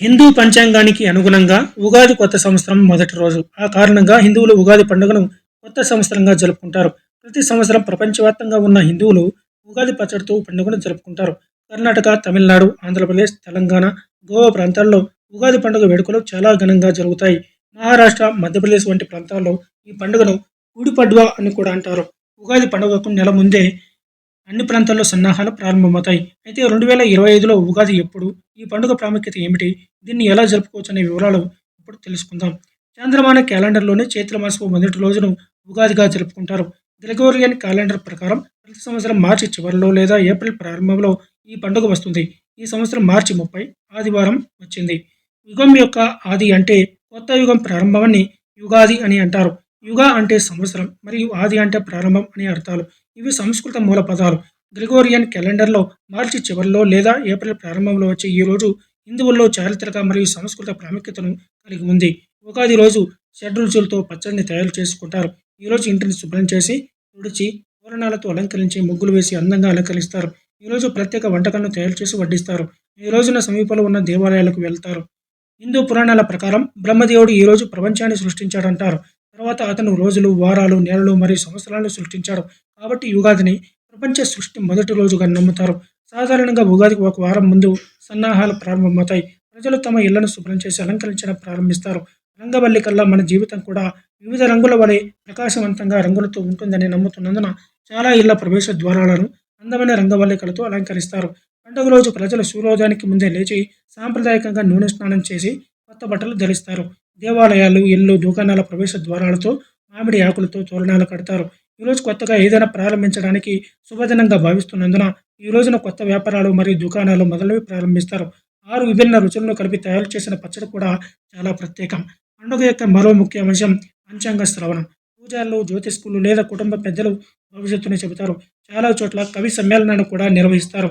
హిందూ పంచాంగానికి అనుగుణంగా ఉగాది కొత్త సంవత్సరం మొదటి రోజు. ఆ కారణంగా హిందువులు ఉగాది పండుగను కొత్త సంవత్సరంగా జరుపుకుంటారు. ప్రతి సంవత్సరం ప్రపంచవ్యాప్తంగా ఉన్న హిందువులు ఉగాది పచ్చడితో పండుగను జరుపుకుంటారు. కర్ణాటక, తమిళనాడు, ఆంధ్రప్రదేశ్, తెలంగాణ, గోవా ప్రాంతాల్లో ఉగాది పండుగ వేడుకలు చాలా ఘనంగా జరుగుతాయి. మహారాష్ట్ర, మధ్యప్రదేశ్ వంటి ప్రాంతాల్లో ఈ పండుగను గుడి పడ్వా అని కూడా అంటారు. ఉగాది పండుగకు నెల ముందే అన్ని ప్రాంతాల్లో సన్నాహాలు ప్రారంభమవుతాయి. అయితే 2025లో ఉగాది ఎప్పుడు? ఈ పండుగ ప్రాముఖ్యత ఏమిటి? దీన్ని ఎలా జరుపుకోవచ్చు అనే వివరాలు ఇప్పుడు తెలుసుకుందాం. చాంద్రమాన క్యాలెండర్‌లోని చైత్ర మాసపు మొదటి రోజును ఉగాదిగా జరుపుకుంటారు. గ్రెగోరియన్ క్యాలెండర్ ప్రకారం ప్రతి సంవత్సరం మార్చి చివరిలో లేదా ఏప్రిల్ ప్రారంభంలో ఈ పండుగ వస్తుంది. ఈ సంవత్సరం మార్చి 30 ఆదివారం వచ్చింది. యుగం యొక్క ఆది అంటే కొత్త యుగం ప్రారంభమని యుగాది అని అంటారు. యుగ అంటే సంవత్సరం మరియు ఆది అంటే ప్రారంభం అనే అర్థాలు. ఇవి సంస్కృత మూల పదాలు. గ్రెగోరియన్ క్యాలెండర్‌లో మార్చి చివరిలో లేదా ఏప్రిల్ ప్రారంభంలో వచ్చే ఈ రోజు హిందువుల్లో చారిత్రక మరియు సాంస్కృతిక ప్రాముఖ్యతను కలిగి ఉంది. ఉగాది రోజు షడ్రుచులతో పచ్చడిని తయారు చేసుకుంటారు. ఈ రోజు ఇంటిని శుభ్రం చేసి, తుడిచి, తోరణాలతో అలంకరించి, ముగ్గులు వేసి అందంగా అలంకరిస్తారు. ఈ రోజు ప్రత్యేక వంటకాలను తయారు చేసి వడ్డిస్తారు. ఈ రోజున సమీపంలో ఉన్న దేవాలయాలకు వెళ్తారు. హిందూ పురాణాల ప్రకారం బ్రహ్మదేవుడు ఈ రోజు ప్రపంచాన్ని సృష్టించాడంటారు. తర్వాత అతను రోజులు, వారాలు, నెలలు మరియు సంవత్సరాలను సృష్టించాడు. కాబట్టి యుగాదిని ప్రపంచ సృష్టి మొదటి రోజుగా నమ్ముతారు. సాధారణంగా ఉగాదికి ఒక వారం ముందు సన్నాహాలు ప్రారంభమవుతాయి. ప్రజలు తమ ఇళ్లను శుభ్రం చేసి అలంకరించడం ప్రారంభిస్తారు. రంగవల్లి కల్లా మన జీవితం కూడా వివిధ రంగుల వలె ప్రకాశవంతంగా రంగులతో ఉంటుందని నమ్ముతున్నందున చాలా ఇళ్ల ప్రవేశ ద్వారాలను అందమైన రంగవల్లికలతో అలంకరిస్తారు. పండుగ రోజు ప్రజలు సూర్యోదయానికి ముందే లేచి సాంప్రదాయకంగా నూనె స్నానం చేసి కొత్త బట్టలు ధరిస్తారు. దేవాలయాలు, ఇళ్ళు, దుకాణాల ప్రవేశ ద్వారాలతో మామిడి ఆకులతో తోరణాలు కడతారు. ఈరోజు కొత్తగా ఏదైనా ప్రారంభించడానికి శుభదినంగా భావిస్తున్నందున ఈ రోజున కొత్త వ్యాపారాలు మరియు దుకాణాలు మొదలైనవి ప్రారంభిస్తారు. 6 విభిన్న రుచులను కలిపి తయారు చేసిన పచ్చడి కూడా చాలా ప్రత్యేకం. పండుగ యొక్క మరో ముఖ్య అంశం పంచాంగ శ్రవణం. పూజారులు, జ్యోతిష్కులు లేదా కుటుంబ పెద్దలు భవిష్యత్తుని చెబుతారు. చాలా చోట్ల కవి సమ్మేళనాన్ని కూడా నిర్వహిస్తారు.